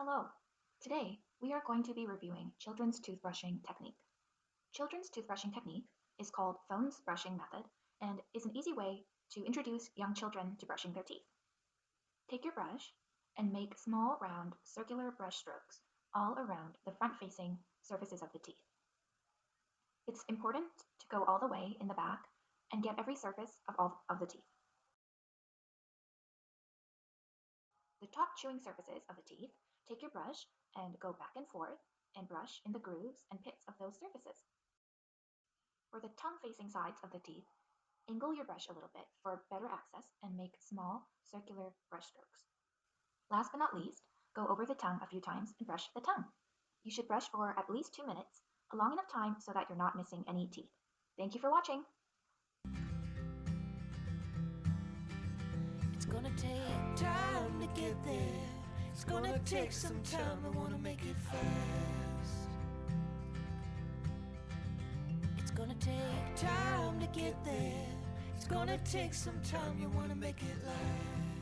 Hello. Today, we are going to be reviewing children's toothbrushing technique. Children's toothbrushing technique is called Fones brushing method and is an easy way to introduce young children to brushing their teeth. Take your brush and make small, round, circular brush strokes all around the front-facing surfaces of the teeth. It's important to go all the way in the back and get every surface of all of the teeth. The top chewing surfaces of the teeth, take your brush and go back and forth and brush in the grooves and pits of those surfaces. For the tongue-facing sides of the teeth, angle your brush a little bit for better access and make small, circular brush strokes. Last but not least, go over the tongue a few times and brush the tongue. You should brush for at least 2 minutes, a long enough time so that you're not missing any teeth. Thank you for watching. It's gonna take time to get there. It's gonna take some time. I wanna make it fast. It's gonna take time to get there. It's gonna take some time. You wanna make it last.